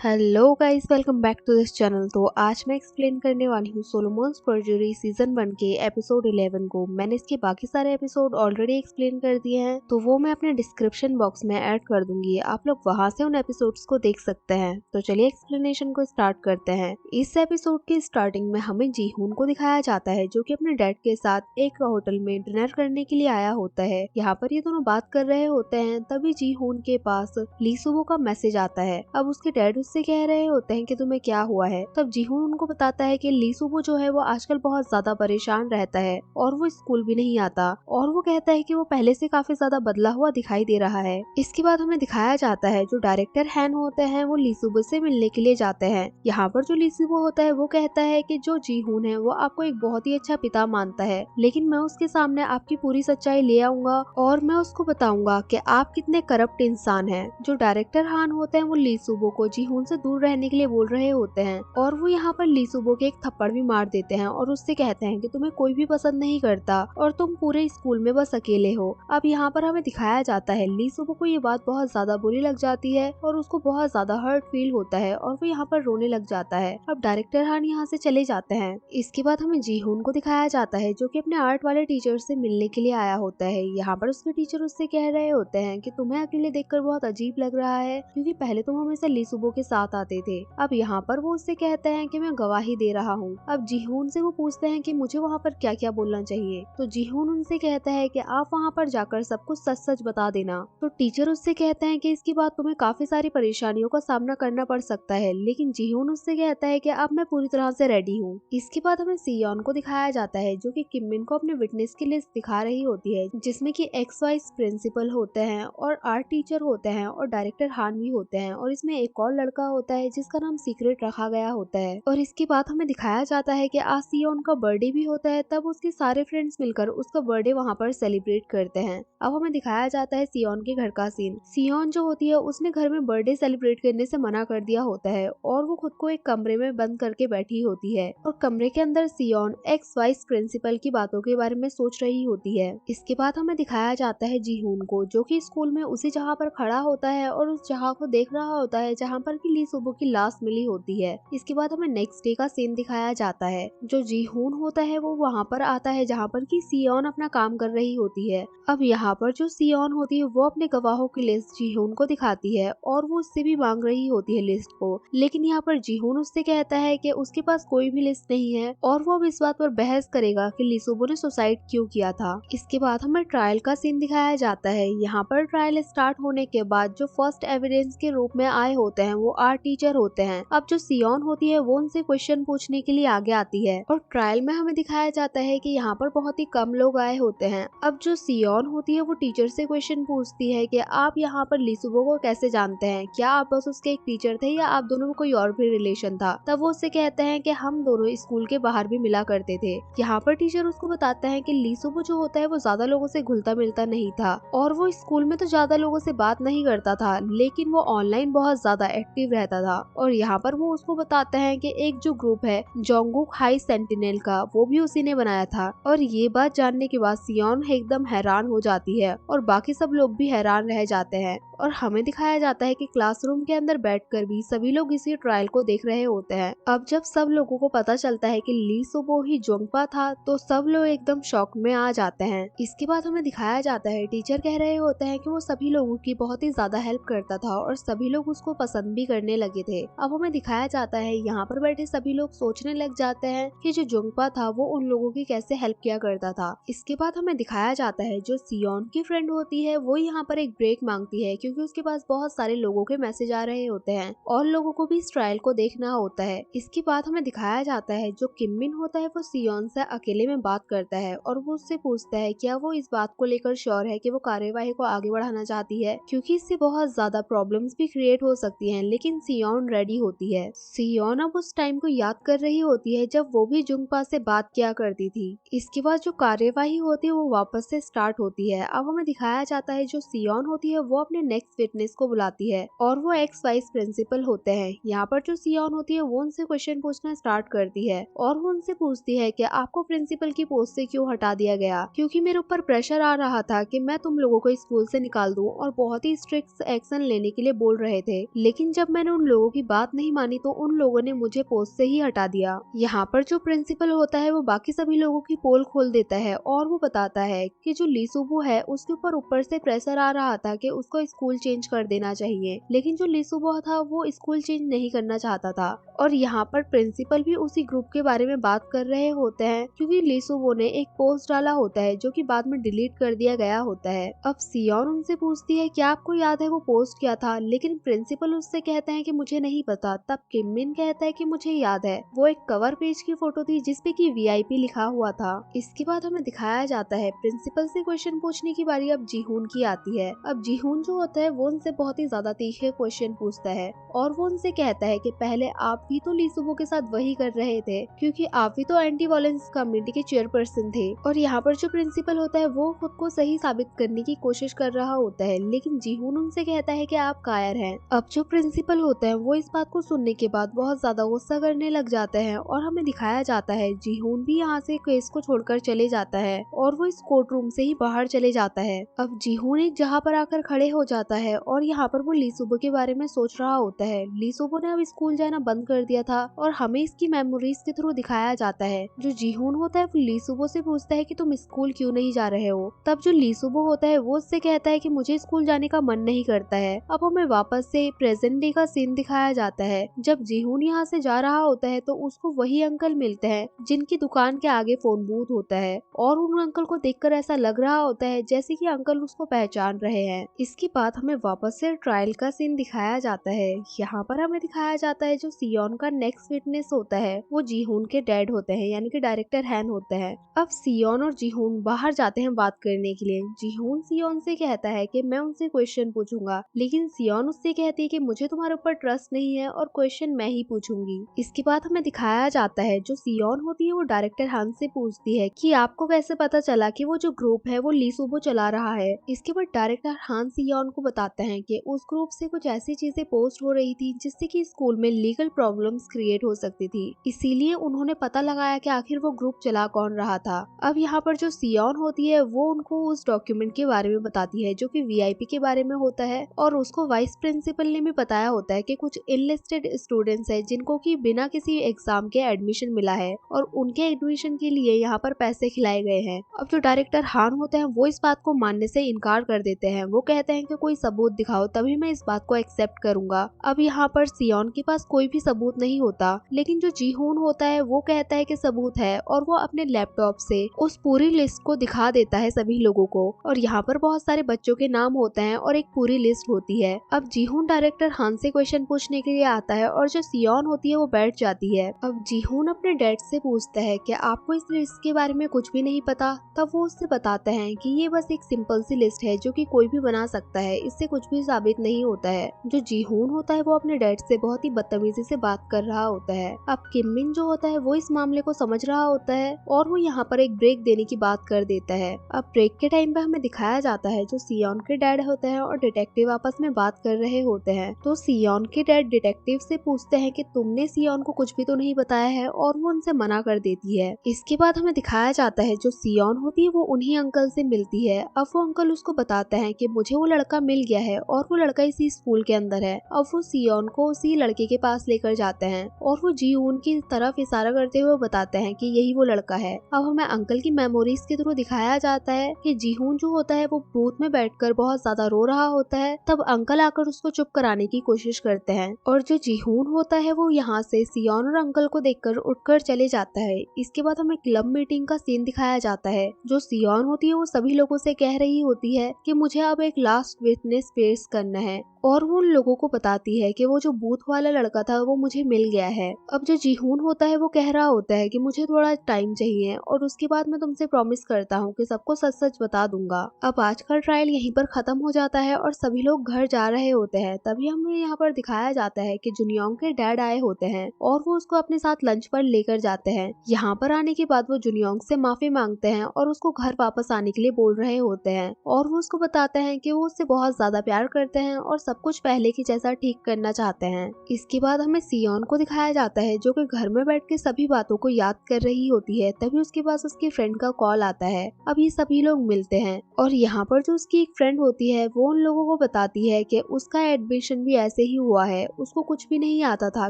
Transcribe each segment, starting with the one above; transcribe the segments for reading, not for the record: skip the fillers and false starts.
Hello guys, welcome back to this channel. तो आज मैं एक्सप्लेन करने वाली हूँ सोलोमन्स परजुरी सीजन 1 के एपिसोड 11 को। मैंने इसके बाकी सारे एपिसोड ऑलरेडी एक्सप्लेन कर दिए हैं, तो वो मैं अपने डिस्क्रिप्शन बॉक्स में ऐड कर दूंगी। आप लोग वहां से उन एपिसोड्स को देख सकते हैं। तो चलिए एक्सप्लेनेशन को स्टार्ट करते हैं। इस एपिसोड की स्टार्टिंग में हमें जीहून को दिखाया जाता है, जो कि अपने डैड के साथ एक होटल में डिनर करने के लिए आया होता है। यहाँ पर ये दोनों बात कर रहे होते हैं, तभी जीहून के पास लीसुबो का मैसेज आता है। अब उसके डैड उससे कह रहे होते हैं कि तुम्हें क्या हुआ है। तब जीहून उनको बताता है कि लीसुबो जो है वो आजकल बहुत ज्यादा परेशान रहता है और वो स्कूल भी नहीं आता, और वो कहता है कि वो पहले से काफी ज्यादा बदला हुआ दिखाई दे रहा है। इसके बाद हमें दिखाया जाता है जो डायरेक्टर हैन होते हैं वो लीसुबो से मिलने के लिए जाते हैं। यहाँ पर जो लीसुबो होता है वो कहता है कि जो जीहून है वो आपको एक बहुत ही अच्छा पिता मानता है, लेकिन मैं उसके सामने आपकी पूरी सच्चाई ले आऊंगा और मैं उसको बताऊंगा कि आप कितने करप्ट इंसान हैं। जो डायरेक्टर हान होते हैं वो लीसुबो को जीहून से दूर रहने के लिए बोल रहे होते हैं, और वो यहाँ पर लीसुबो के एक थप्पड़ भी मार देते हैं और उससे कहते हैं कि तुम्हें कोई भी पसंद नहीं करता और तुम पूरे स्कूल में बस अकेले हो। अब यहाँ पर हमें दिखाया जाता है लीसुबो को ये बात बहुत ज्यादा बुरी लग जाती है और उसको बहुत ज्यादा हर्ट फील होता है और वो यहाँ पर रोने लग जाता है। अब डायरेक्टर हान यहाँ से चले जाते हैं। इसके बाद हमें जीहून को दिखाया जाता है जो कि अपने आर्ट वाले टीचर से मिलने के लिए आया होता है। यहाँ पर उसके टीचर उससे कह रहे होते हैं कि तुम्हें अकेले देखकर बहुत अजीब लग रहा है, क्योंकि पहले तुम हमेशा लीसुबो के साथ आते थे। अब यहाँ पर वो उससे कहते हैं कि मैं गवाही दे रहा हूँ। अब जीहून से वो पूछते हैं कि मुझे वहाँ पर क्या क्या बोलना चाहिए। तो जीहून उनसे कहता है कि आप वहाँ पर जाकर सब कुछ सच सच बता देना। तो टीचर उससे कहते हैं कि इसके बाद तुम्हें काफी सारी परेशानियों का सामना करना पड़ सकता है, लेकिन जीहून उससे कहता है कि अब मैं पूरी तरह से रेडी हूँ। इसके बाद हमें सियोन को दिखाया जाता है जो कि किमिन को अपने विटनेस की लिस्ट दिखा रही होती है, जिसमें कि एक्स वाइस प्रिंसिपल होते हैं और आर्ट टीचर होते हैं और डायरेक्टर हान भी होते हैं, और इसमें एक और लड़का होता है जिसका नाम सीक्रेट रखा गया होता है। और इसके बाद हमें दिखाया जाता है कि आज सियोन का बर्थडे भी होता है, तब उसके सारे फ्रेंड्स मिलकर उसका बर्थडे वहाँ पर सेलिब्रेट करते हैं। अब हमें दिखाया जाता है सियोन के घर का सीन। सियोन जो होती है उसने घर में बर्थडे सेलिब्रेट करने से मना कर दिया होता है और वो खुद को एक कमरे में बंद करके बैठी होती है, और कमरे के अंदर सियोन एक्स वाइस प्रिंसिपल की बातों के बारे में सोच रही होती है। इसके बाद हमें दिखाया जाता है जीहून को जो कि स्कूल में उसी जगह पर खड़ा होता है और उस जगह को देख रहा होता है जहाँ पर कि लीसुबो की लाश मिली होती है। इसके बाद हमें नेक्स्ट डे का सीन दिखाया जाता है। जो जीहून होता है वो वहाँ पर आता है जहाँ पर कि सियोन अपना काम कर रही होती है। अब यहाँ पर जो सियोन होती है वो अपने गवाहों की लिस्ट जीहून को दिखाती है और वो उससे भी मांग रही होती है लिस्ट को, लेकिन यहाँ पर जीहून उससे कहता है कि उसके पास कोई भी लिस्ट नहीं है और वो अब इस बात पर बहस करेगा कि लीसुबो ने सुसाइड क्यों किया था। इसके बाद हमें ट्रायल का सीन दिखाया जाता है। यहाँ पर ट्रायल स्टार्ट होने के बाद जो फर्स्ट एविडेंस के रूप में आए होते हैं वो आर्ट टीचर होते हैं। अब जो सियोन होती है वो उनसे क्वेश्चन पूछने के लिए आगे आती है, और ट्रायल में हमें दिखाया जाता है कि यहाँ पर बहुत ही कम लोग आए होते हैं। अब जो सियोन होती है वो टीचर से क्वेश्चन पूछती है कि आप यहाँ पर लीसुबो को कैसे जानते हैं, क्या आप बस उसके एक टीचर थे या आप दोनों में कोई और भी रिलेशन था। तब वो उससे कहते हैं कि हम दोनों स्कूल के बाहर भी मिला करते थे। यहाँ पर टीचर उसको बताता है कि लीसुबो जो होता है वो ज्यादा लोगों से घुलता मिलता नहीं था और वो स्कूल में तो ज्यादा लोगों से बात नहीं करता था, लेकिन वो ऑनलाइन बहुत ज्यादा एक्टिव रहता था। और यहाँ पर वो उसको बताते हैं कि एक जो ग्रुप है जोंगुक हाई सेंटिनल का, वो भी उसी ने बनाया था। और ये बात जानने के बाद सियोन एकदम हैरान हो जाती है और बाकी सब लोग भी हैरान रह जाते हैं। और हमें दिखाया जाता है कि क्लासरूम के अंदर बैठकर भी सभी लोग इसी ट्रायल को देख रहे होते हैं। अब जब सब लोगों को पता चलता है कि लीसुबो ही जोंगपा था, तो सब लोग एकदम शॉक में आ जाते हैं। इसके बाद हमें दिखाया जाता है टीचर कह रहे होते हैं कि वो सभी लोगों की बहुत ही ज्यादा हेल्प करता था और सभी लोग उसको पसंद भी करने लगे थे। अब हमें दिखाया जाता है यहाँ पर बैठे सभी लोग सोचने लग जाते हैं कि जो जोंगपा था वो उन लोगों की कैसे हेल्प किया करता था। इसके बाद हमें दिखाया जाता है जो सियोन की फ्रेंड होती है वो यहाँ पर एक ब्रेक मांगती है, क्योंकि उसके पास बहुत सारे लोगों के मैसेज आ रहे होते हैं और लोगों को भी इस ट्रायल को देखना होता है। इसके बाद हमें दिखाया जाता है जो किमिन होता है वो सियोन से अकेले में बात करता है और वो उससे पूछता है क्या वो इस बात को लेकर श्योर है कि वो कार्यवाही को आगे बढ़ाना चाहती है, क्योंकि इससे बहुत ज्यादा प्रॉब्लम्स भी क्रिएट हो सकती हैं। लेकिन सियोन रेडी होती है। सियोन अब उस टाइम को याद कर रही होती है जब वो भी जुंगपा से बात किया करती थी। इसके बाद जो कार्यवाही होती है वो वापस से स्टार्ट होती है। है। अब हमें दिखाया जाता है जो सियोन होती है वो अपने नेक्स्ट विटनेस को बुलाती है और वो एक्स वाइस प्रिंसिपल होते हैं। यहाँ पर जो सियोन होती है वो उनसे क्वेश्चन पूछना स्टार्ट करती है और वो उनसे पूछती है कि आपको प्रिंसिपल की पोस्ट से क्यों हटा दिया गया, क्योंकि मेरे ऊपर प्रेशर आ रहा था कि मैं तुम लोगों को स्कूल से निकाल दूं और बहुत ही स्ट्रिक्ट एक्शन लेने के लिए बोल रहे थे, लेकिन जब मैंने उन लोगों की बात नहीं मानी तो उन लोगों ने मुझे पोस्ट से ही हटा दिया। यहाँ पर जो प्रिंसिपल होता है वो बाकी सभी लोगों की पोल खोल देता है और वो बताता है कि जो लीसुबो है उसके ऊपर से प्रेशर आ रहा था कि उसको स्कूल चेंज कर देना चाहिए, लेकिन जो लीसुबो था वो स्कूल चेंज नहीं करना चाहता था। और यहाँ पर प्रिंसिपल भी उसी ग्रुप के बारे में बात कर रहे होते हैं क्योंकि लीसुबो ने एक पोस्ट डाला होता है जो कि बाद में डिलीट कर दिया गया होता है। अब सियोन उनसे पूछती है क्या आपको याद है वो पोस्ट क्या था, लेकिन प्रिंसिपल उससे कहते हैं कि मुझे नहीं पता। तब किममिन कहता है कि मुझे याद है, वो एक कवर पेज की फोटो थी जिसपे कि VIP लिखा हुआ था। इसके बाद हमें दिखाया जाता है प्रिंसिपल से क्वेश्चन पूछने की बारी अब जीहून की आती है। अब जीहून जो होता है वो उनसे बहुत ही ज्यादा तीखे क्वेश्चन पूछता है और वो उनसे कहता है कि पहले आप भी तो लीसुबो के साथ वही कर रहे थे क्योंकि आप भी तो एंटी वायलेंस कम्युनिटी के चेयरपर्सन थे। और यहाँ पर जो प्रिंसिपल होता है वो खुद को सही साबित करने की कोशिश कर रहा होता है, लेकिन जीहून उनसे कहता है कि आप कायर हैं। अब जो प्रिंसिपल होता है वो इस बात को सुनने के बाद बहुत ज्यादा गुस्सा करने लग जाते हैं और हमें दिखाया जाता है जीहून भी यहाँ से केस को छोड़कर चले जाता है और वो इस कोर्ट रूम से ही बाहर चले जाता है। अब जीहून एक जगह पर आकर खड़े हो जाता है और यहाँ पर वो लीसुबो के बारे में सोच रहा होता है। लीसुबो ने अब स्कूल जाना बंद कर दिया था और हमें इसकी मेमोरीज के थ्रू दिखाया जाता है। जो जीहून होता है वो लीसुबो से पूछता है कि तुम स्कूल क्यों नहीं जा रहे हो। तब जो लीसुबो होता है वो उससे कहता है कि मुझे स्कूल जाने का मन नहीं करता है। अब हमें वापस से प्रेजेंट डे का सीन दिखाया जाता है। जब जीहून यहाँ से जा रहा होता है तो उसको वही अंकल मिलते हैं जिनकी दुकान के आगे फोन बूथ होता है और उन अंकल को देखकर ऐसा लग रहा होता है जैसे कि अंकल उसको पहचान रहे हैं। इसके बाद हमें वापस से ट्रायल का सीन दिखाया जाता है। यहाँ पर हमें दिखाया जाता है जो सियोन का नेक्स्ट विटनेस होता है वो जीहून के डैड होते हैं यानी कि डायरेक्टर हैन होते हैं। अब सियोन और जीहून बाहर जाते हैं बात करने के लिए। जीहून सियोन से कहता है कि मैं उनसे क्वेश्चन पूछूंगा, लेकिन सियोन उससे कहती है कि मुझे तुम्हारे ऊपर ट्रस्ट नहीं है और क्वेश्चन मैं ही पूछूंगी। इसके बाद हमें दिखाया जाता है जो सियोन होती है वो डायरेक्टर हान से पूछती है कि आपको कैसे पता चला कि वो जो ग्रुप है वो लीसुबो चला रहा है। इसके बाद डायरेक्टर हान सियोन को बताते हैं कि उस ग्रुप से कुछ ऐसी चीजें पोस्ट हो रही थी जिससे कि स्कूल में लीगल प्रॉब्लम्स क्रिएट हो सकती थी, इसीलिए उन्होंने पता लगाया कि आखिर वो ग्रुप चला कौन रहा था। अब यहाँ पर जो सियोन होती है वो उनको उस डॉक्यूमेंट के बारे में बताती है जो कि VIP के बारे में होता है और उसको वाइस प्रिंसिपल ने भी बताया होता है कि कुछ इनलिस्टेड स्टूडेंट्स है जिनको कि बिना किसी एग्जाम के एडमिशन मिला है और उनके एडमिशन के लिए यहाँ पर पैसे खिलाए गए हैं। अब जो डायरेक्टर हान होते हैं वो इस बात को मानने से इनकार कर देते हैं। वो कहते हैं कि कोई सबूत दिखाओ तभी मैं इस बात को एक्सेप्ट करूंगा। अब यहाँ पर सियोन के पास कोई भी सबूत नहीं होता, लेकिन जो जीहून होता है वो कहता है कि सबूत है और वो अपने लैपटॉप से उस पूरी लिस्ट को दिखा देता है सभी लोगों को और यहाँ पर बहुत सारे बच्चों के नाम होते हैं और एक पूरी लिस्ट होती है। अब जीहून डायरेक्टर हान से क्वेश्चन पूछने के लिए आता है और जो सियोन होती है वो बैठ जाती है। अब जीहून अपने डैड से पूछता है कि आपको इस लिस्ट के बारे में कुछ भी नहीं पता। तब वो उससे बताते हैं कि ये बस एक सिंपल सी लिस्ट है जो कि कोई भी बना सकता है, इससे कुछ भी साबित नहीं होता है। जो जीहून होता है वो अपने डैड से बहुत ही बदतमीजी से बात कर रहा होता है। अब किममिन जो होता है वो इस मामले को समझ रहा होता है और वो यहाँ पर एक ब्रेक देने की बात कर देता है। अब ब्रेक के टाइम पे हमें दिखाया जाता है जो सियोन के डैड होते हैं और डिटेक्टिव आपस में बात कर रहे होते हैं। तो सियोन के डैड डिटेक्टिव से पूछते हैं कि तुमने सियोन को कुछ भी तो नहीं बताया है और वो उनसे मना कर देती है। इसके बाद हमें दिखाया जाता है जो सियोन होती है वो उन्हीं अंकल से मिलती है। अब वो अंकल उसको बताते हैं कि मुझे वो लड़का मिल गया है और वो लड़का इसी स्कूल के अंदर है। अब वो सियोन को उसी लड़के के पास लेकर जाते हैं और वो जीहून की तरफ इशारा करते हुए बताते हैं कि यही वो लड़का है। अब हमें अंकल की मेमोरीज के थ्रू दिखाया जाता है कि जीहून जो होता है वो बूथ में बैठकर बहुत ज्यादा रो रहा होता है। तब अंकल आकर उसको चुप कराने की कोशिश करते हैं और जो जीहून होता है वो यहाँ से सियोन और अंकल को देखकर उठकर चले जाता है। इसके बाद हमें क्लब मीटिंग का सीन दिखाया जाता है। जो सियोन होती है वो सभी लोगों से कह रही होती है कि मुझे अब एक लास्ट विटनेस पेश करना है और वो उन लोगों को बताती है कि वो जो बूथ वाला लड़का था वो मुझे मिल गया है। अब जो जीहून होता है वो कह रहा होता है कि मुझे थोड़ा टाइम चाहिए और उसके बाद मैं तुमसे प्रॉमिस करता हूँ कि सबको सच सच बता दूंगा। अब आज का ट्रायल यहीं पर खत्म हो जाता है और सभी लोग घर जा रहे होते हैं। तभी हमें यहाँ पर दिखाया जाता है कि जुनियोंग के डैड आए होते हैं और वो उसको अपने साथ लंच पर लेकर जाते हैं। यहाँ पर आने के बाद वो जुनियोंग से माफी मांगते हैं और उसको घर वापस आने के लिए बोल रहे होते हैं और वो उसको बताते हैं कि वो उससे बहुत ज्यादा प्यार करते हैं और सब कुछ पहले की जैसा ठीक करना चाहते हैं। इसके बाद हमें सियोन को दिखाया जाता है जो कि घर में बैठ के सभी बातों को याद कर रही होती है। तभी उसके पास उसकी फ्रेंड का कॉल आता है। अब ये सभी लोग मिलते हैं और यहाँ पर जो उसकी एक फ्रेंड होती है वो उन लोगों को बताती है कि उसका एडमिशन भी ऐसे ही हुआ है, उसको कुछ भी नहीं आता था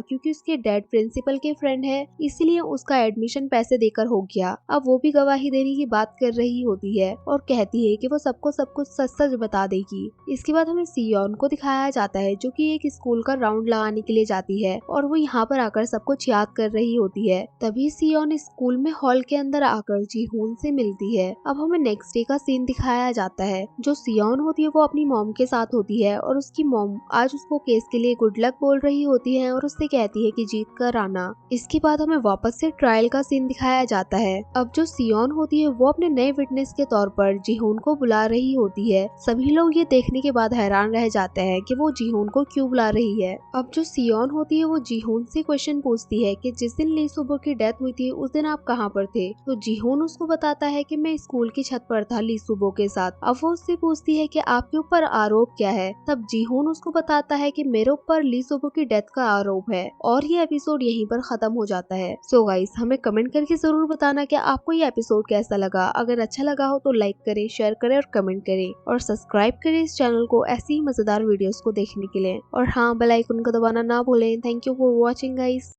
क्योंकि उसके डैड प्रिंसिपल के फ्रेंड है, इसीलिए उसका एडमिशन पैसे देकर हो गया। अब वो भी गवाही देने की बात कर रही होती है और कहती है कि वो सबको सब कुछ सच सच बता देगी। इसके बाद हमें सियोन को दिखाया जाता है जो कि एक स्कूल का राउंड लगाने के लिए जाती है और वो यहाँ पर आकर सब कुछ याद कर रही होती है। तभी सियोन स्कूल में हॉल के अंदर आकर जीहून से मिलती है। अब हमें नेक्स्ट डे का सीन दिखाया जाता है। जो सियोन होती है वो अपनी मॉम के साथ होती है और उसकी मॉम आज उसको केस के लिए गुड लक बोल रही होती है और उससे कहती है कि जीत कर आना। इसके बाद हमें वापस से ट्रायल का सीन दिखाया जाता है। अब जो सियोन होती है वो अपने नए विटनेस के तौर पर जीहून को बुला रही होती है। सभी लोग ये देखने के बाद हैरान रह जाते हैं कि वो जीहून को क्यों बुला रही है। अब जो सियोन होती है वो जीहून से क्वेश्चन पूछती है कि जिस दिन ली सुबो की डेथ हुई थी उस दिन आप कहाँ पर थे। तो जीहून उसको बताता है कि मैं स्कूल की छत पर था ली सुबो के साथ। अब वो उससे पूछती है कि आपके ऊपर आरोप क्या है। तब जीहून उसको बताता है कि मेरे ऊपर ली सुबो की डेथ का आरोप है और ये एपिसोड यहीं पर खत्म हो जाता है। सो गाइस हमें कमेंट करके जरूर बताना कि आपको ये एपिसोड कैसा लगा। अगर अच्छा लगा हो तो लाइक करें, शेयर करें और कमेंट करें और सब्सक्राइब करें इस चैनल को ऐसी ही मजेदार वीडियोस को देखने के लिए। और हाँ, बेल आइकन को दबाना ना भूलें। Thank you for watching guys.